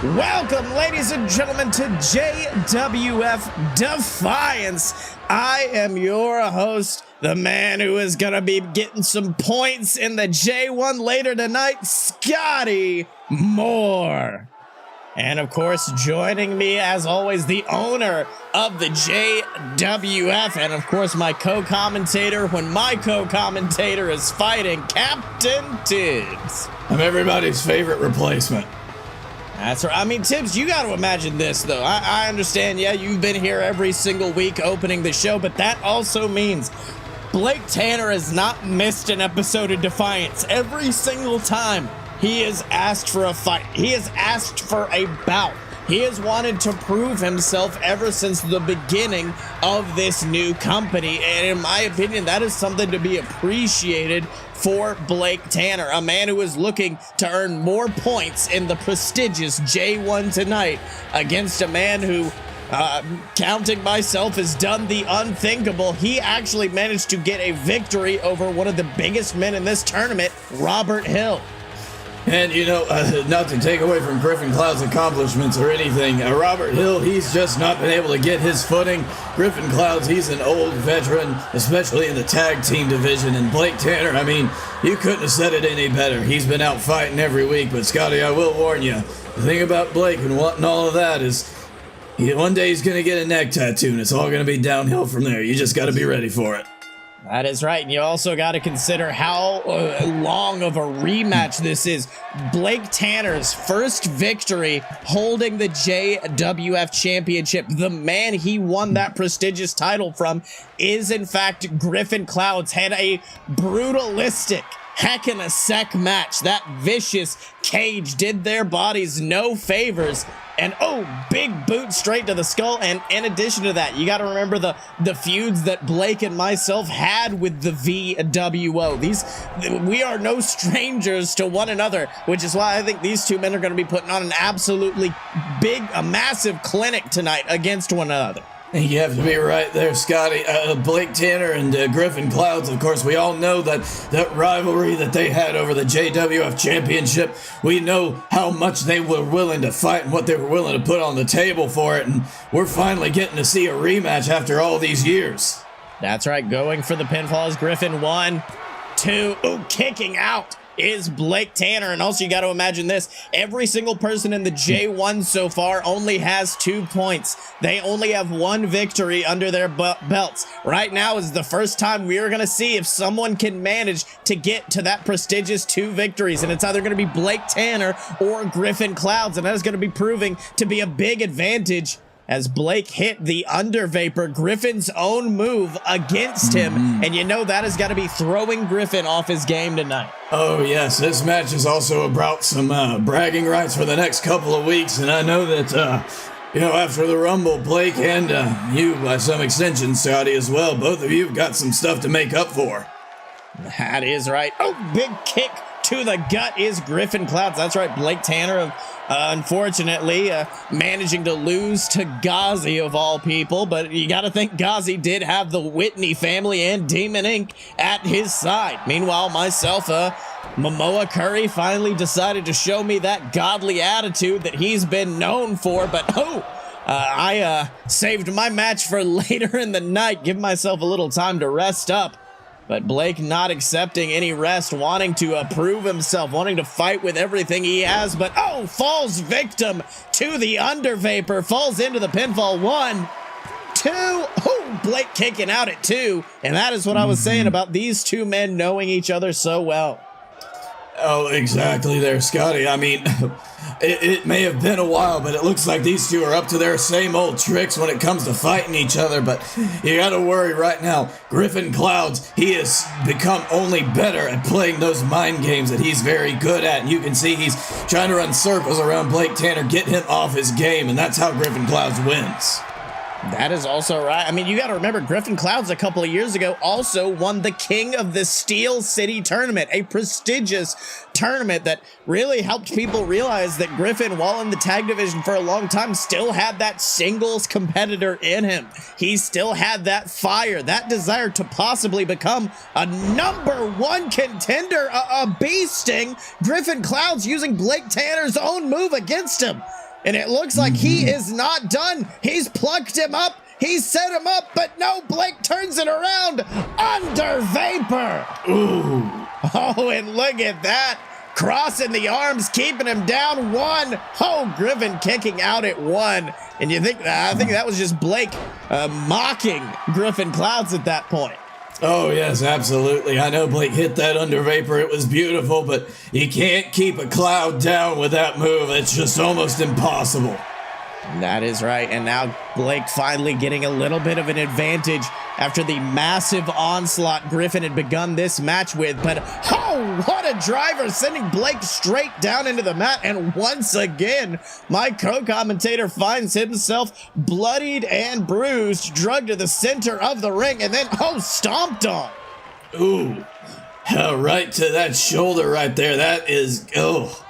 Welcome, ladies and gentlemen, to JWF Defiance. I am your host, the man who is going to be getting some points in the J1 later tonight, Scottye Moore. And of course, joining me as always, the owner of the JWF, and of course, my co-commentator when my co-commentator is fighting, Captain Tibbs. I'm everybody's favorite replacement. That's right. I mean, Tibbs, you got to imagine this, though. I understand, yeah, you've been here every single week opening the show, but that also means Blake Tanner has not missed an episode of Defiance. Every single time he has asked for a fight. He has asked for a bout. He has wanted to prove himself ever since the beginning of this new company. And in my opinion, that is something to be appreciated for Blake Tanner, a man who is looking to earn more points in the prestigious J1 tonight against a man who, counting myself, has done the unthinkable. He actually managed to get a victory over one of the biggest men in this tournament, Robert Hill. And, you know, not to take away from Griffin Cloud's accomplishments or anything, Robert Hill, he's just not been able to get his footing. Griffin Clouds, he's an old veteran, especially in the tag team division. And Blake Tanner, I mean, you couldn't have said it any better. He's been out fighting every week. But, Scottye, I will warn you, the thing about Blake and wanting all of that is one day he's going to get a neck tattoo, and it's all going to be downhill from there. You just got to be ready for it. That is right, and you also got to consider how long of a rematch this is. Blake Tanner's first victory holding the JWF Championship. The man he won that prestigious title from is, in fact, Griffin Clouds. Had a brutalistic heck-in-a-sec match. That vicious cage did their bodies no favors. And big boot straight to the skull. And in addition to that, you got to remember the feuds that Blake and myself had with the VWO. We are no strangers to one another, which is why I think these two men are going to be putting on an absolutely massive clinic tonight against one another. You have to be right there, Scottye. Blake Tanner and Griffin Clouds, of course, we all know that rivalry that they had over the JWF Championship. We know how much they were willing to fight and what they were willing to put on the table for it, and we're finally getting to see a rematch after all these years. That's right, going for the pinfall is Griffin. 1, 2, kicking out is Blake Tanner. And also you got to imagine this, every single person in the J1 so far only has 2 points. They only have 1 victory under their belts. Right now is the first time we are going to see if someone can manage to get to that prestigious 2 victories, and it's either going to be Blake Tanner or Griffin Clouds, and that is going to be proving to be a big advantage as Blake hit the under vapor, Griffin's own move, against him. And you know that has got to be throwing Griffin off his game tonight. Oh, yes. This match is also about some bragging rights for the next couple of weeks. And I know that, after the Rumble, Blake and you, by some extension, Scottye, as well, both of you have got some stuff to make up for. That is right. Big kick to the gut is Griffin Clouds. That's right, Blake Tanner, unfortunately, managing to lose to Gozzie of all people. But you got to think Gozzie did have the Whitney family and Demon Inc. at his side. Meanwhile, myself, Momoa Curry finally decided to show me that godly attitude that he's been known for. But I saved my match for later in the night, give myself a little time to rest up. But Blake not accepting any rest, wanting to prove himself, wanting to fight with everything he has, but falls victim to the under vapor, falls into the pinfall. 1, 2, Blake kicking out at 2, and that is what I was saying about these two men knowing each other so well. Oh, exactly there, Scottye. I mean, it may have been a while, but it looks like these two are up to their same old tricks when it comes to fighting each other. But you got to worry right now. Griffin Clouds, he has become only better at playing those mind games that he's very good at. And you can see he's trying to run circles around Blake Tanner, get him off his game, and that's how Griffin Clouds wins. That is also right. I mean, you got to remember, Griffin Clouds a couple of years ago also won the King of the Steel City tournament, a prestigious tournament that really helped people realize that Griffin, while in the tag division for a long time, still had that singles competitor in him. He still had that fire, that desire to possibly become a #1 contender, a bee sting. Griffin Clouds using Blake Tanner's own move against him. And it looks like he is not done. He's plucked him up. He set him up, but no, Blake turns it around under Vapor. Ooh. Oh, and look at that. Crossing the arms, keeping him down 1. Oh, Griffin kicking out at 1. And I think that was just Blake mocking Griffin Clouds at that point. Oh, yes, absolutely. I know Blake hit that under Vapor. It was beautiful, but you can't keep a Cloud down with that move. It's just almost impossible. That is right. And now Blake finally getting a little bit of an advantage after the massive onslaught Griffin had begun this match with. But oh, what a driver, sending Blake straight down into the mat. And once again, my co-commentator finds himself bloodied and bruised, drugged to the center of the ring, and then, oh, stomped on. Ooh, right to that shoulder right there. That is, oh.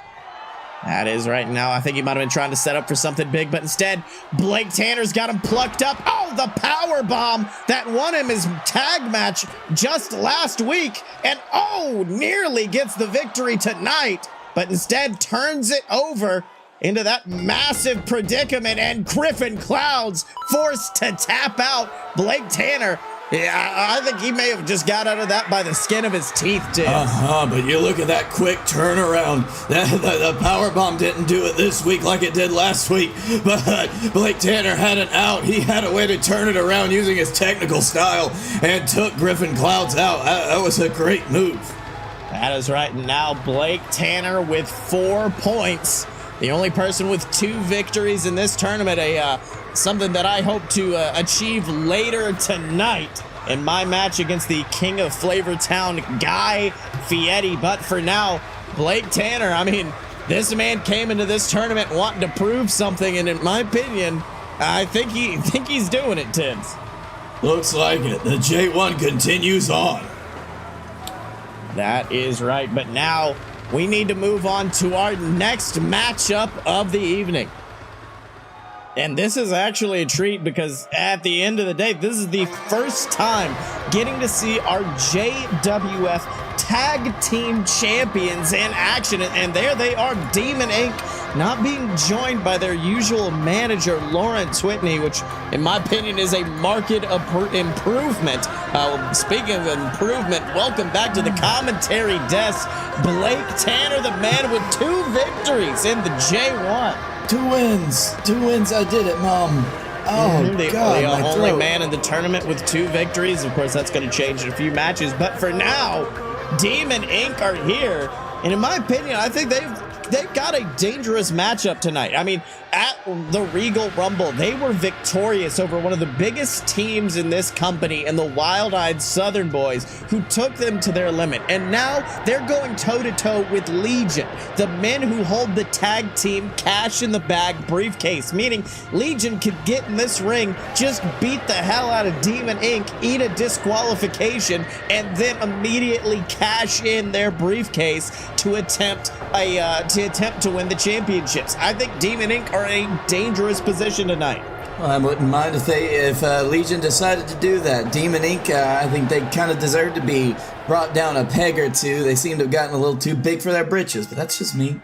That is right. Now I think he might have been trying to set up for something big, but instead Blake Tanner's got him plucked up. Oh, the power bomb that won him his tag match just last week, and oh, nearly gets the victory tonight, but instead turns it over into that massive predicament, and Griffin Clouds forced to tap out Blake Tanner. Yeah, I think he may have just got out of that by the skin of his teeth, too. But you look at that quick turnaround. The powerbomb didn't do it this week like it did last week, but Blake Tanner had an out. He had a way to turn it around using his technical style and took Griffin Clouds out. That was a great move. That is right. Now Blake Tanner with 4 points. The only person with 2 victories in this tournament, something that I hope to achieve later tonight in my match against the King of Flavortown, Guy Fieri. But for now, Blake Tanner, I mean, this man came into this tournament wanting to prove something, and in my opinion, I think he's doing it, Tibbs. Looks like it. The J1 continues on. That is right, but now we need to move on to our next matchup of the evening. And this is actually a treat because at the end of the day, this is the first time getting to see our JWF Tag Team Champions in action. And there they are, Demon Inc., not being joined by their usual manager, Lawrence Whitney, which in my opinion is a marked improvement. Speaking of improvement, welcome back to the commentary desk, Blake Tanner, the man with 2 victories in the J1. 2 wins. I did it, Mom. Oh, God, the only man in the tournament with 2 victories. Of course, that's going to change in a few matches. But for now, Demon Inc. are here. And in my opinion, I think they've got a dangerous matchup tonight. I mean, at the Regal Rumble, they were victorious over one of the biggest teams in this company and the Wild-Eyed Southern Boys, who took them to their limit. And now they're going toe-to-toe with Legion, the men who hold the tag team cash in the bag briefcase, meaning Legion could get in this ring, just beat the hell out of Demon Inc., eat a disqualification, and then immediately cash in their briefcase to attempt to win the championships. I think Demon Inc. are in a dangerous position tonight. Well, I wouldn't mind if Legion decided to do that. Demon Inc., I think they kind of deserve to be brought down a peg or 2. They seem to have gotten a little too big for their britches, but that's just me.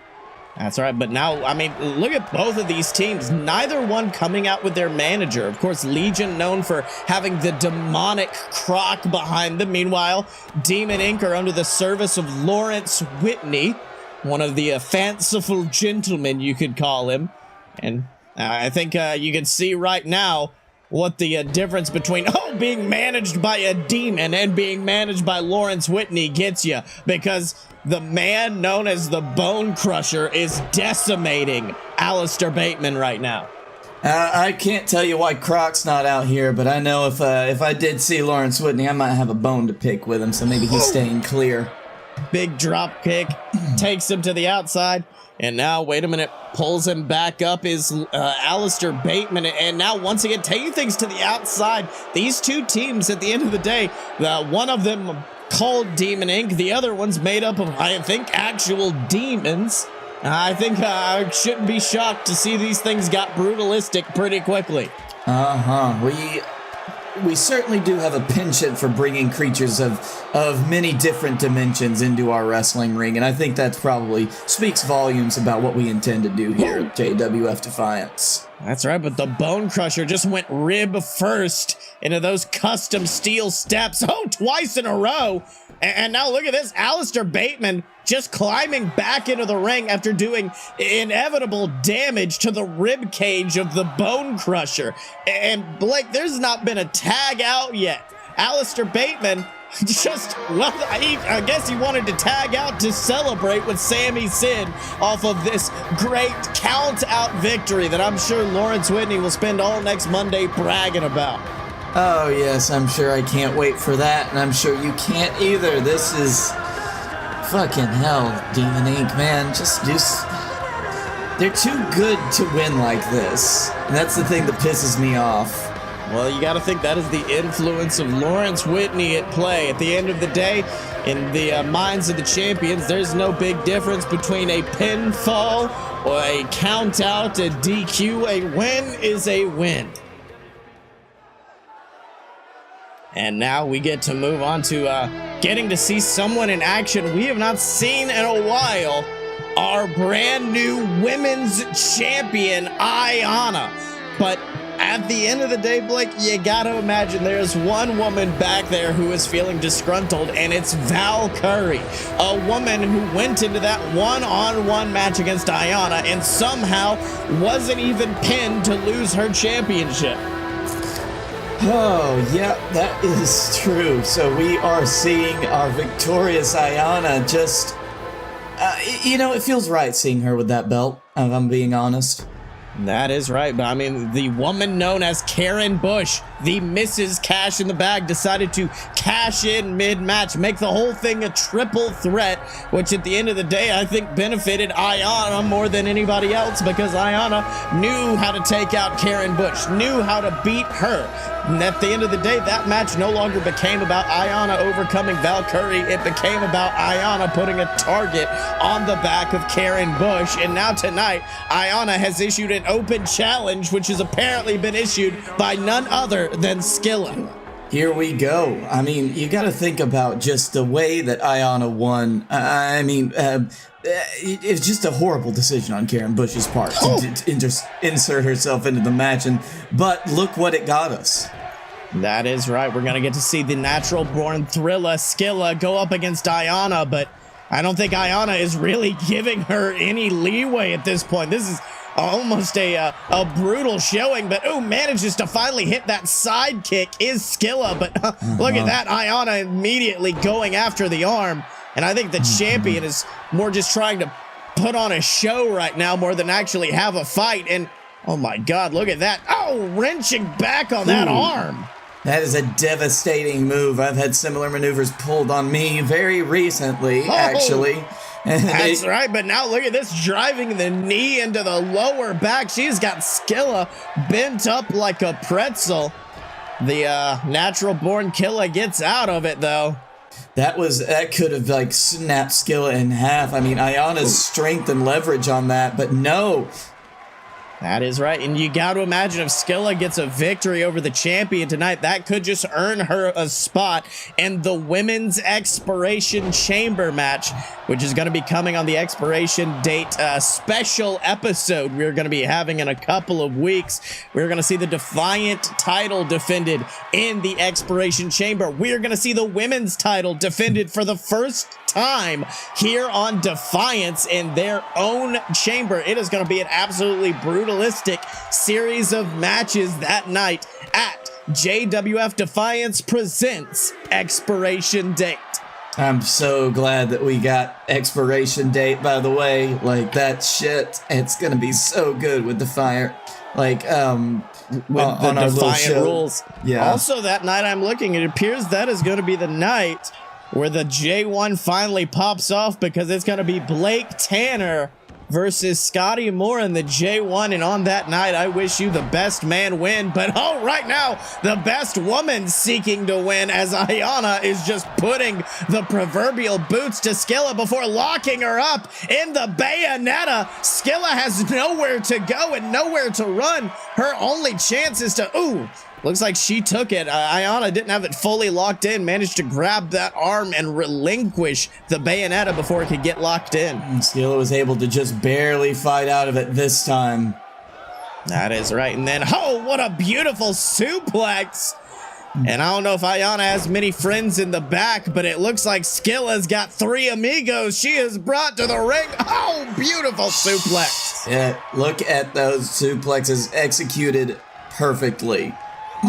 That's right, but now, I mean, look at both of these teams. Neither one coming out with their manager. Of course, Legion known for having the demonic Croc behind them. Meanwhile, Demon Inc. are under the service of Lawrence Whitney, one of the fanciful gentlemen, you could call him. And I think you can see right now what the difference between being managed by a demon and being managed by Lawrence Whitney gets you, because the man known as the Bone Crusher is decimating Alistair Bateman right now. I can't tell you why Croc's not out here, but I know if I did see Lawrence Whitney, I might have a bone to pick with him, so maybe he's staying clear. Big drop kick, takes him to the outside, and now, wait a minute, pulls him back up is Alistair Bateman, and now once again taking things to the outside. These 2 teams, at the end of the day, one of them called Demon Inc., the other one's made up of, I think, actual demons. I think I shouldn't be shocked to see these things got brutalistic pretty quickly. we certainly do have a penchant for bringing creatures of many different dimensions into our wrestling ring, and I think that probably speaks volumes about what we intend to do here at JWF Defiance. That's right, but the Bone Crusher just went rib first into those custom steel steps. Oh, twice in a row. And now look at this, Alistair Bateman just climbing back into the ring after doing inevitable damage to the rib cage of the Bone Crusher. And Blake, there's not been a tag out yet. Alistair Bateman just, well, I guess he wanted to tag out to celebrate with Sami Zayn off of this great count-out victory that I'm sure Lawrence Whitney will spend all next Monday bragging about. Oh, yes, I'm sure I can't wait for that, and I'm sure you can't either. This is fucking hell, Demon Inc., man. They're too good to win like this, and that's the thing that pisses me off. Well, you got to think that is the influence of Lawrence Whitney at play. At the end of the day, in the minds of the champions, there's no big difference between a pinfall or a count-out, a DQ. A win is a win. And now we get to move on to getting to see someone in action we have not seen in a while. Our brand new women's champion, Aiyana. But at the end of the day, Blake, you gotta imagine there's one woman back there who is feeling disgruntled, and it's Val Curry, a woman who went into that one-on-one match against Aiyana and somehow wasn't even pinned to lose her championship. Oh, yeah, that is true. So we are seeing our victorious Aiyana just, it feels right seeing her with that belt, if I'm being honest. That is right, but I mean, the woman known as Karen Bush, the Mrs. Cash in the Bag, decided to cash in mid-match, make the whole thing a triple threat, which at the end of the day, I think benefited Aiyana more than anybody else, because Aiyana knew how to take out Karen Bush, knew how to beat her. And at the end of the day, that match no longer became about Aiyana overcoming Val Curry. It became about Aiyana putting a target on the back of Karen Bush. And now tonight, Aiyana has issued an open challenge, which has apparently been issued by none other than Skilla. Here we go. I mean, you got to think about just the way that Aiyana won. It's just a horrible decision on Karen Bush's part to insert herself into the match. But look what it got us. That is right. We're going to get to see the natural-born Thrilla Skilla go up against Aiyana, but I don't think Aiyana is really giving her any leeway at this point. This is almost a brutal showing, but manages to finally hit that sidekick is Skilla, but look at that, Aiyana immediately going after the arm, and I think the champion is more just trying to put on a show right now more than actually have a fight, and oh my god, look at that, wrenching back on that arm. That is a devastating move. I've had similar maneuvers pulled on me very recently, actually. That's right, but now look at this, driving the knee into the lower back. She's got Skilla bent up like a pretzel. The natural-born Killa gets out of it, though. That could have, snapped Skilla in half. I mean, Aiyana's strength and leverage on that, but no. That is right, and you got to imagine if Skilla gets a victory over the champion tonight, that could just earn her a spot in the Women's Expiration Chamber match, which is going to be coming on the Expiration Date special episode we're going to be having in a couple of weeks. We're going to see the Defiant title defended in the Expiration Chamber. We're going to see the women's title defended for the first time here on Defiance in their own chamber. It is going to be an absolutely brutalistic series of matches that night at JWF Defiance presents Expiration Date. I'm so glad that we got Expiration Date, by the way. That shit, it's going to be so good with Defiant. With the Defiant rules. Yeah. Also that night I'm looking, it appears that is going to be the night where the J1 finally pops off, because it's going to be Blake Tanner versus Scottye Moore in the J1, and on that night, I wish you the best man win, but right now, the best woman seeking to win, as Aiyana is just putting the proverbial boots to Skilla before locking her up in the bayonetta. Skilla has nowhere to go and nowhere to run. Her only chance is to, Looks like she took it. Aiyana didn't have it fully locked in, managed to grab that arm and relinquish the bayonetta before it could get locked in. Skilla was able to just barely fight out of it this time. That is right. And then, oh, what a beautiful suplex. And I don't know if Aiyana has many friends in the back, but it looks like Skilla's got 3 amigos she has brought to the ring. Oh, beautiful suplex. Yeah, look at those suplexes executed perfectly.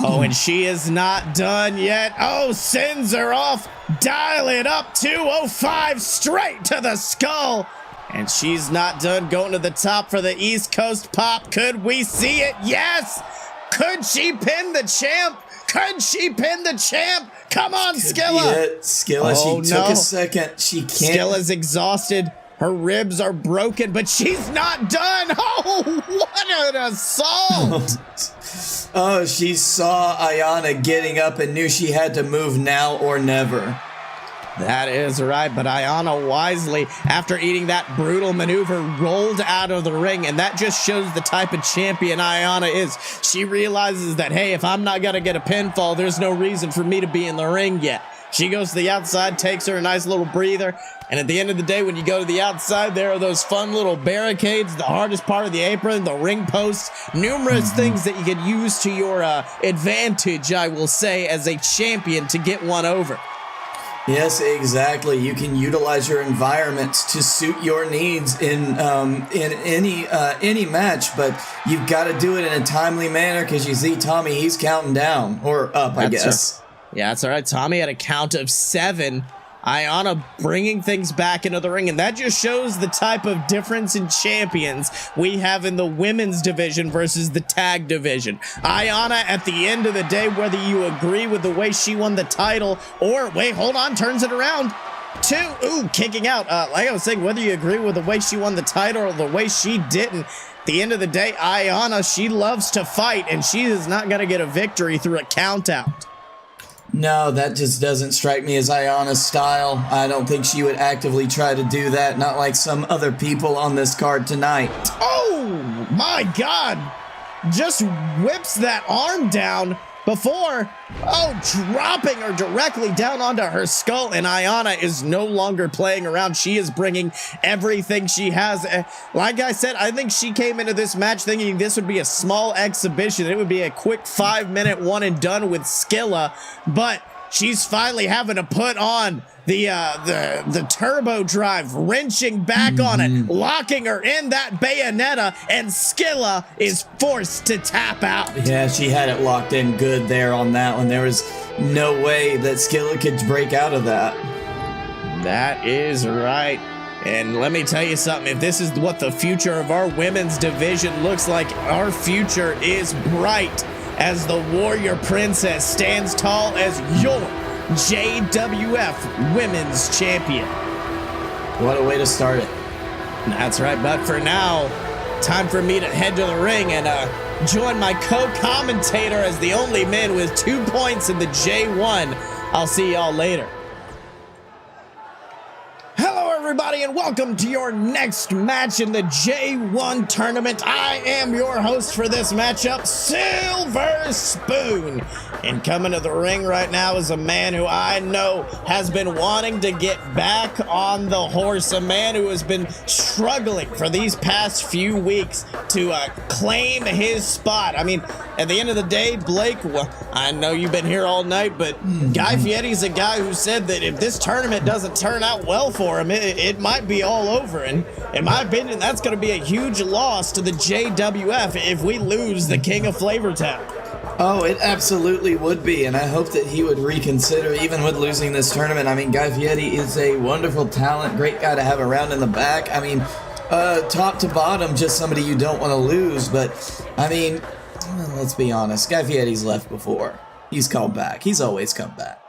Oh, and she is not done yet. Oh, sends her off. Dial it up. 205 straight to the skull. And she's not done, going to the top for the East Coast pop. Could we see it? Yes. Could she pin the champ? Could she pin the champ? Come on, Skilla. Skilla, oh, she took a second. She can't. Skilla's exhausted. Her ribs are broken, but she's not done. Oh, what an assault. Oh, she saw Aiyana getting up and knew she had to move now or never. That is right, but Aiyana wisely, after eating that brutal maneuver, rolled out of the ring, and that just shows the type of champion Aiyana is. She realizes that, hey, if I'm not going to get a pinfall, there's no reason for me to be in the ring yet. She goes to the outside, takes her a nice little breather, and at the end of the day, when you go to the outside, there are those fun little barricades, the hardest part of the apron, the ring posts, numerous things that you can use to your advantage, I will say, as a champion to get one over. Yes, exactly. You can utilize your environments to suit your needs in any match, but you've got to do it in a timely manner because you see Tommy, he's counting down or up, I guess. Yeah, that's all right. Tommy had a count of 7. Aiyana bringing things back into the ring, and that just shows the type of difference in champions we have in the women's division versus the tag division. Aiyana, at the end of the day, whether you agree with the way she won the title or, wait, hold on, turns it around. 2, ooh, kicking out. Like I was saying, whether you agree with the way she won the title or the way she didn't, at the end of the day, Aiyana, she loves to fight, and she is not going to get a victory through a count out. No, that just doesn't strike me as Aiyana's style. I don't think she would actively try to do that, not like some other people on this card tonight. Oh, my God. Just whips that arm down before, dropping her directly down onto her skull, and Aiyana is no longer playing around. She is bringing everything she has. Like I said, I think she came into this match thinking this would be a small exhibition. It would be a quick 5-minute one and done with Skilla, but she's finally having to put on the turbo drive, wrenching back on it, locking her in that bayonetta, and Skilla is forced to tap out. Yeah, she had it locked in good there on that one. There was no way that Skilla could break out of that. That is right. And let me tell you something, if this is what the future of our women's division looks like, our future is bright as the Warrior Princess stands tall as your JWF Women's Champion. What a way to start it. That's right, but for now, time for me to head to the ring and join my co-commentator as the only man with 2 points in the J1. I'll see y'all later. Hello, everybody, and welcome to your next match in the J1 tournament. I am your host for this matchup, Silver Spoon. And coming to the ring right now is a man who I know has been wanting to get back on the horse, a man who has been struggling for these past few weeks to claim his spot. I mean, at the end of the day, Blake, well, I know you've been here all night, but Guy Fieri's a guy who said that if this tournament doesn't turn out well for him, it might be all over. And in my opinion, that's going to be a huge loss to the JWF if we lose the King of Flavortown. Oh, it absolutely would be, and I hope that he would reconsider even with losing this tournament. I mean, Guy Fieri is a wonderful talent, great guy to have around in the back. I mean, top to bottom, just somebody you don't want to lose, but, I mean, let's be honest, Guy Fieri's left before. He's come back. He's always come back.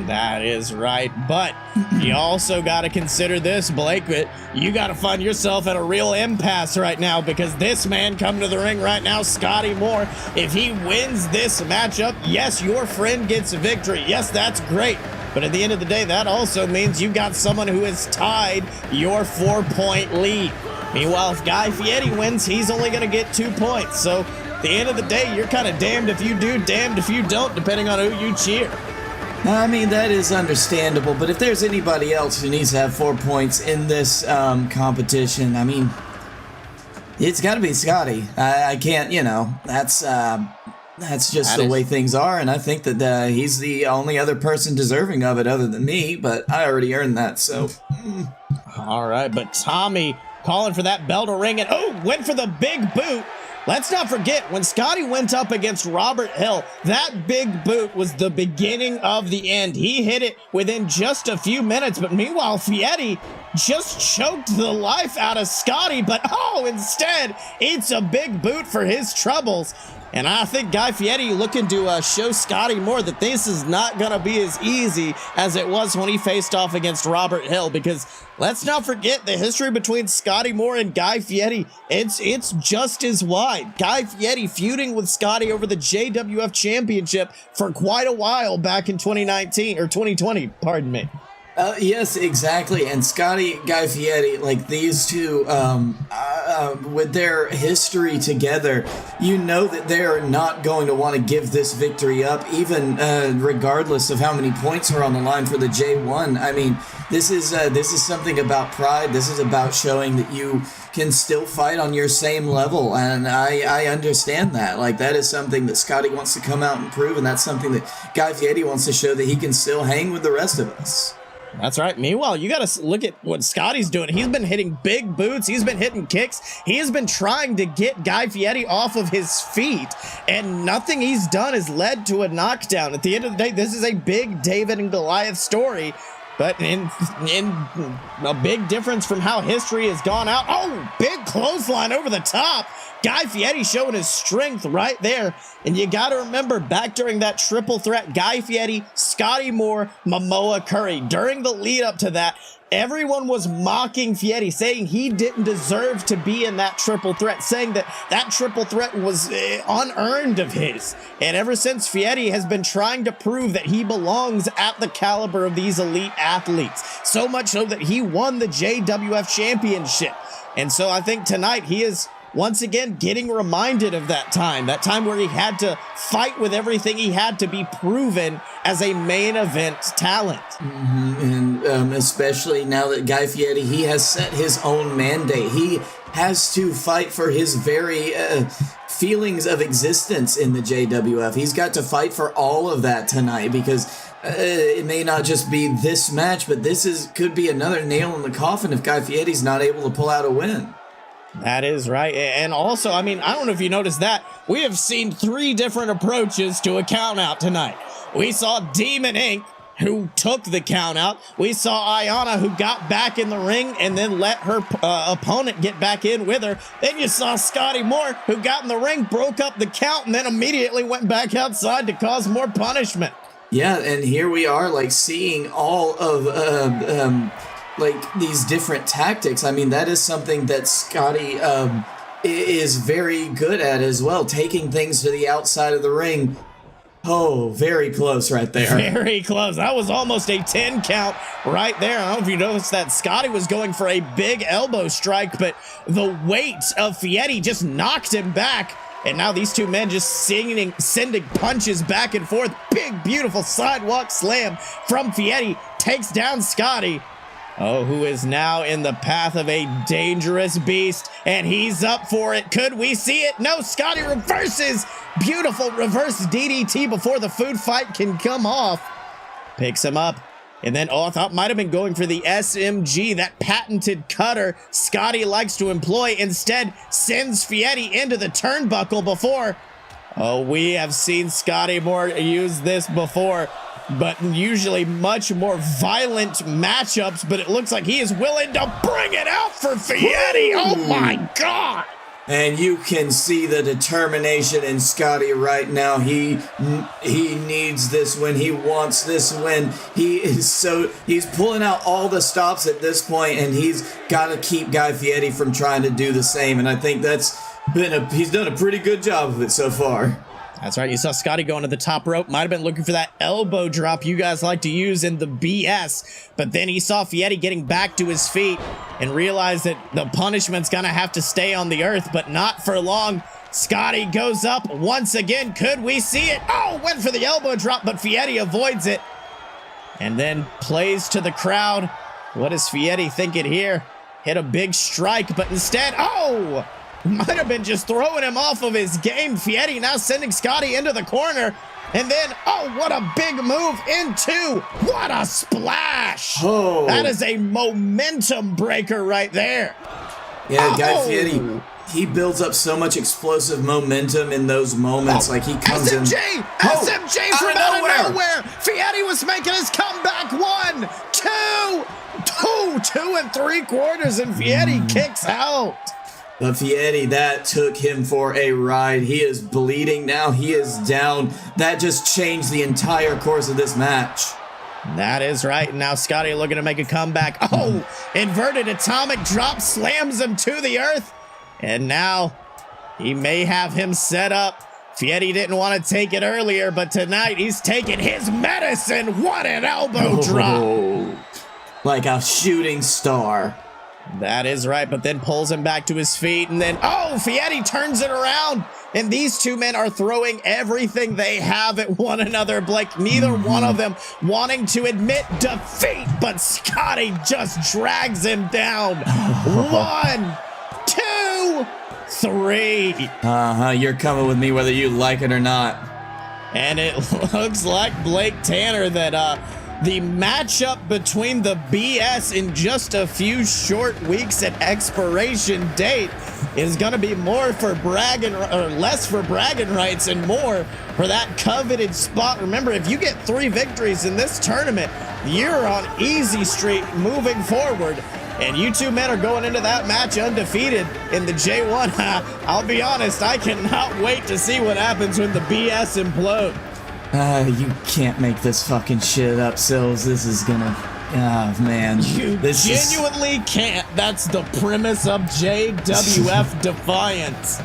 That is right, but you also got to consider this, Blake, that you got to find yourself at a real impasse right now because this man coming to the ring right now, Scottye Moore, if he wins this matchup, yes, your friend gets a victory. Yes, that's great. But at the end of the day, that also means you got someone who has tied your 4-point lead. Meanwhile, if Guy Fieri wins, he's only going to get 2 points. So at the end of the day, you're kind of damned if you do, damned if you don't, depending on who you cheer. I mean, that is understandable, but if there's anybody else who needs to have 4 points in this competition, I mean, it's got to be Scottye. I can't, that's just the way things are, and I think that he's the only other person deserving of it other than me, but I already earned that, so. All right, but Tommy calling for that bell to ring, and went for the big boot. Let's not forget, when Scottye went up against Robert Hill, that big boot was the beginning of the end. He hit it within just a few minutes, but meanwhile, Fieri just choked the life out of Scottye, but instead, it's a big boot for his troubles. And I think Guy Fieri looking to show Scottye more that this is not going to be as easy as it was when he faced off against Robert Hill, because let's not forget the history between Scottye Moore and Guy Fieri. It's just as wide. Guy Fieri feuding with Scottye over the JWF Championship for quite a while back in 2019 or 2020, pardon me. Yes, exactly. And Scottye, Guy Fieri, like these two, with their history together, you know that they are not going to want to give this victory up, even regardless of how many points are on the line for the J1. I mean, this is something about pride. This is about showing that you can still fight on your same level, and I understand that. Like, that is something that Scottye wants to come out and prove, and that's something that Guy Fieri wants to show that he can still hang with the rest of us. That's right. Meanwhile, you got to look at what Scotty's doing. He's been hitting big boots. He's been hitting kicks. He has been trying to get Guy Fieri off of his feet, and nothing he's done has led to a knockdown. At the end of the day, this is a big David and Goliath story, but in a big difference from how history has gone out. Big clothesline over the top. Guy Fieri showing his strength right there. And you got to remember, back during that triple threat, Guy Fieri, Scottye Moore, Momoa Curry, during the lead up to that, everyone was mocking Fieri, saying he didn't deserve to be in that triple threat, saying that that triple threat was unearned of his. And ever since, Fieri has been trying to prove that he belongs at the caliber of these elite athletes. So much so that he won the JWF Championship. And so I think tonight he is once again getting reminded of that time where he had to fight with everything he had to be proven as a main event talent. And especially now that Guy Fieri, he has set his own mandate. He has to fight for his very feelings of existence in the JWF. He's got to fight for all of that tonight, because it may not just be this match, but could be another nail in the coffin if Guy Fieri's not able to pull out a win. That is right. And also, I mean, I don't know if you noticed that, we have seen 3 different approaches to a count out tonight. We saw Demon Inc., who took the count out. We saw Aiyana, who got back in the ring and then let her opponent get back in with her. Then you saw Scottye Moore, who got in the ring, broke up the count, and then immediately went back outside to cause more punishment. Yeah, and here we are, like, seeing all of these different tactics. I mean, that is something that Scottye is very good at as well, taking things to the outside of the ring. Oh, very close right there. Very close. That was almost a 10 count right there. I don't know if you noticed that Scottye was going for a big elbow strike, but the weight of Fieri just knocked him back. And now these two men just sending punches back and forth. Big, beautiful sidewalk slam from Fieri takes down Scottye. Who is now in the path of a dangerous beast, and he's up for it. Could we see it? No, Scottye reverses. Beautiful reverse DDT before the food fight can come off. Picks him up, and then, I thought might have been going for the SMG, that patented cutter Scottye likes to employ. Instead, sends Fieri into the turnbuckle before. We have seen Scottye Moore use this before, but usually much more violent matchups, but it looks like he is willing to bring it out for Fieri. Oh my God. And you can see the determination in Scottye right now. He needs this win. He wants this win. He's pulling out all the stops at this point, and he's got to keep Guy Fieri from trying to do the same. And I think he's done a pretty good job of it so far. That's right. You saw Scottye going to the top rope. Might have been looking for that elbow drop you guys like to use in the BS. But then he saw Fieri getting back to his feet and realized that the punishment's going to have to stay on the earth, but not for long. Scottye goes up once again. Could we see it? Oh, went for the elbow drop, but Fieri avoids it. And then plays to the crowd. What is Fieri thinking here? Hit a big strike, but instead, oh! Might have been just throwing him off of his game. Fieri now sending Scottye into the corner. And then, oh, what a big move into. What a splash. Oh. That is a momentum breaker right there. Yeah, Guy Fieri, he builds up so much explosive momentum in those moments. Like he comes SMG! in. SMG from out of nowhere. Fieri was making his comeback. 1, 2, 2 3/4, and Fieri kicks out. But Fieri, that took him for a ride. He is bleeding now. He is down. That just changed the entire course of this match. That is right. Now Scottye looking to make a comeback. Oh, inverted atomic drop slams him to the earth. And now he may have him set up. Fieri didn't want to take it earlier, but tonight he's taking his medicine. What an elbow drop. Like a shooting star. That is right, but then pulls him back to his feet, and then, oh, Fieri turns it around, and these two men are throwing everything they have at one another, Blake. Neither one of them wanting to admit defeat, but Scottye just drags him down. 1, 2, 3. You're coming with me whether you like it or not. And it looks like Blake Tanner that, the matchup between the BS in just a few short weeks at Expiration Date is going to be more for bragging, or less for bragging rights and more for that coveted spot. Remember, if you get 3 victories in this tournament, you're on easy street moving forward. And you two men are going into that match undefeated in the J1. I'll be honest, I cannot wait to see what happens when the BS implode. You can't make this fucking shit up, Sills. This is gonna... Oh, man. You genuinely can't. That's the premise of JWF Defiance.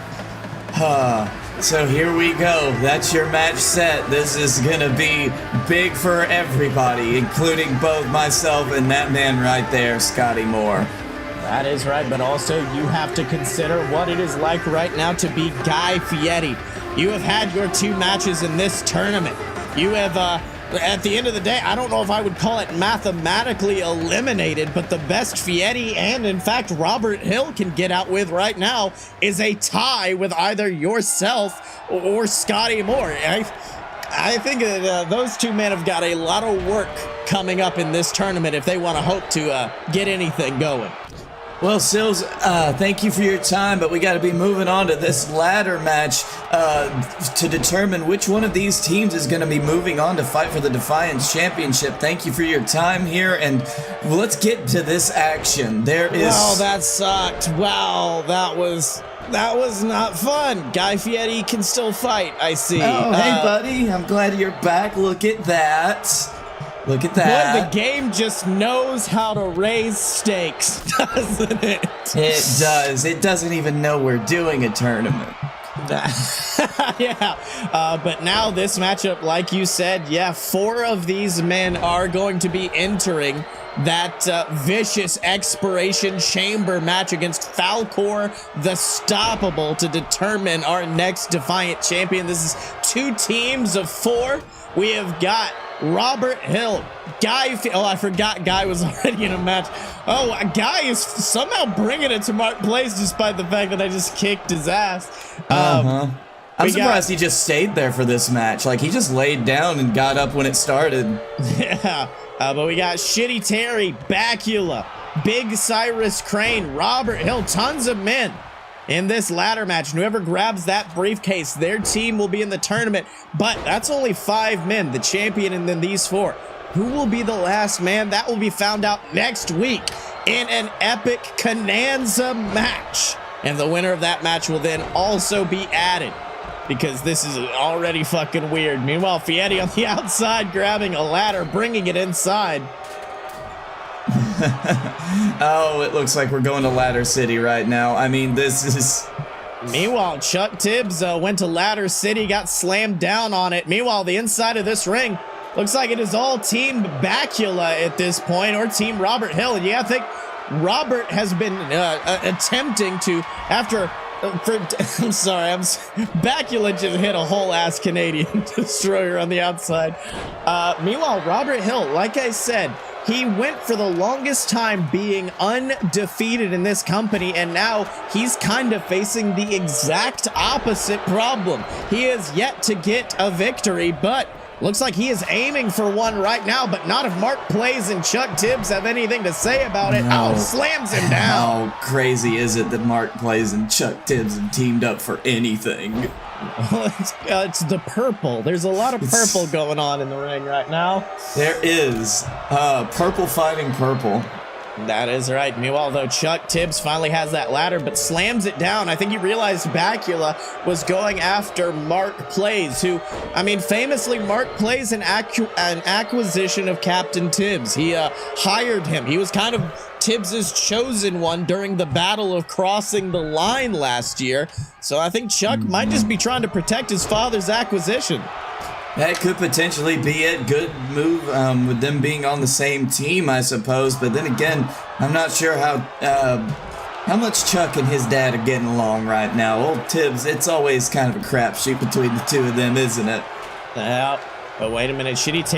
So here we go. That's your match set. This is gonna be big for everybody, including both myself and that man right there, Scottye Moore. That is right, but also you have to consider what it is like right now to be Guy Fieri. You have had your 2 matches in this tournament. You have, at the end of the day, I don't know if I would call it mathematically eliminated, but the best Fieri and, in fact, Robert Hill can get out with right now is a tie with either yourself or Scottye Moore. I think that those 2 men have got a lot of work coming up in this tournament if they want to hope to get anything going. Well, Sills, thank you for your time, but we got to be moving on to this ladder match to determine which one of these teams is going to be moving on to fight for the Defiant Championship. Thank you for your time here, and let's get to this action. Wow, that sucked. Wow, that was not fun. Guy Fieri can still fight, I see. Oh, hey, buddy. I'm glad you're back. Look at that. Look at that. Boy, the game just knows how to raise stakes, doesn't it? It does. It doesn't even know we're doing a tournament. Yeah. But now this matchup, like you said, 4 of these men are going to be entering that vicious Expiration Chamber match against Falcor the Stoppable to determine our next Defiant Champion. This is 2 teams of 4. We have got Robert Hill, Guy. Oh, I forgot Guy was already in a match. Oh, Guy is somehow bringing it to Mark Place despite the fact that I just kicked his ass. I'm surprised he just stayed there for this match. Like, he just laid down and got up when it started. Yeah, but we got Shitty Terry, Bakula, Big Cyrus Crane, Robert Hill, tons of men in this ladder match. And whoever grabs that briefcase, their team will be in the tournament. But that's only 5 men, the champion and then these 4. Who will be the last man? That will be found out next week in an epic Cananza match. And the winner of that match will then also be added, because this is already fucking weird. Meanwhile, Fieri on the outside grabbing a ladder, bringing it inside. Oh, it looks like we're going to Ladder City right now. I mean, this is Meanwhile, Chuck Tibbs went to Ladder City, got slammed down on it. Meanwhile, the inside of this ring looks like it is all Team Bakula at this point, or Team Robert Hill. And yeah, I think Robert has been attempting to, Bakula just hit a whole ass Canadian destroyer on the outside. Meanwhile, Robert Hill, like I said, he went for the longest time being undefeated in this company, and now he's kind of facing the exact opposite problem. He is yet to get a victory, but looks like he is aiming for one right now, but not if Mark Plays and Chuck Tibbs have anything to say about it. No. Oh, slams him down. How crazy is it that Mark Plays and Chuck Tibbs have teamed up for anything? It's the purple. There's a lot of purple going on in the ring right now. There is. Purple fighting purple. That is right. Meanwhile, though, Chuck Tibbs finally has that ladder, but slams it down. I think he realized Bakula was going after Mark Plays, who, I mean, famously, Mark Plays an acquisition of Captain Tibbs. He hired him. He was kind of Tibbs's chosen one during the battle of crossing the line last year. So I think Chuck might just be trying to protect his father's acquisition. That could potentially be it. Good move with them being on the same team, I suppose. But then again, I'm not sure how much Chuck and his dad are getting along right now. Old Tibbs, it's always kind of a crapshoot between the two of them, isn't it? Yeah. But wait a minute, Shitty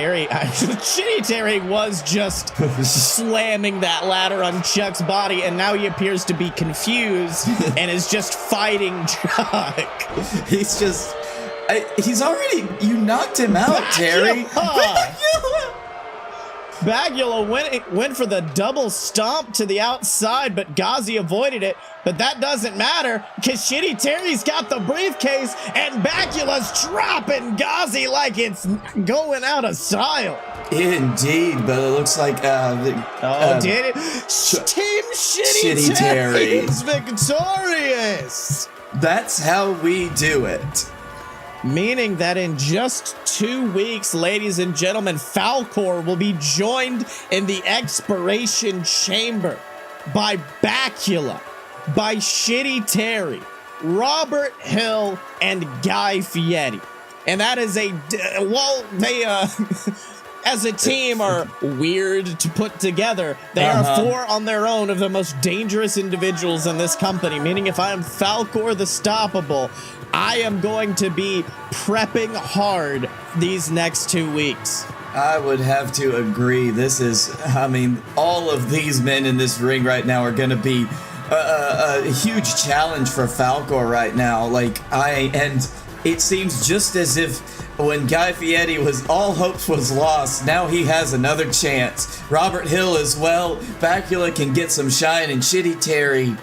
Terry was just slamming that ladder on Chuck's body, and now he appears to be confused and is just fighting Chuck. You knocked him out, Terry. Bakula went for the double stomp to the outside, but Gozzie avoided it. But that doesn't matter, because Shitty Terry's got the briefcase, and Bakula's dropping Gozzie like it's going out of style. Indeed, but it looks like did it? Team Shitty Terry is victorious. That's how we do it. Meaning that in just 2 weeks, ladies and gentlemen, Falcor will be joined in the Expiration Chamber by Bakula, by Shitty Terry, Robert Hill, and Guy Fieri. And that is as a team are weird to put together, they are four on their own of the most dangerous individuals in this company. Meaning if I am Falcor the Stoppable, I am going to be prepping hard these next 2 weeks. I would have to agree. All of these men in this ring right now are going to be a huge challenge for Falcor right now. And it seems just as if when Guy Fieri all hopes was lost, now he has another chance. Robert Hill as well. Bakula can get some shine, and Shitty Terry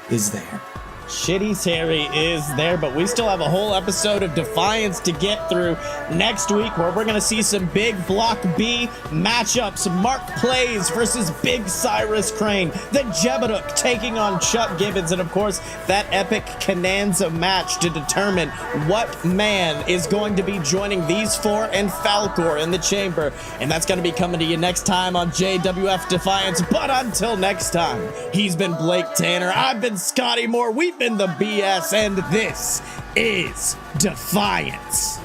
is there. Shitty Terry is there, but we still have a whole episode of Defiance to get through next week, where we're going to see some big Block B matchups. Mark Plays versus Big Cyrus Crane, the Jebeduk taking on Chuck Gibbons, and of course that epic Cananza match to determine what man is going to be joining these four and Falcor in the chamber. And that's going to be coming to you next time on JWF Defiance. But until next time, he's been Blake Tanner, I've been Scottye Moore, we've been the BS, and this is Defiance.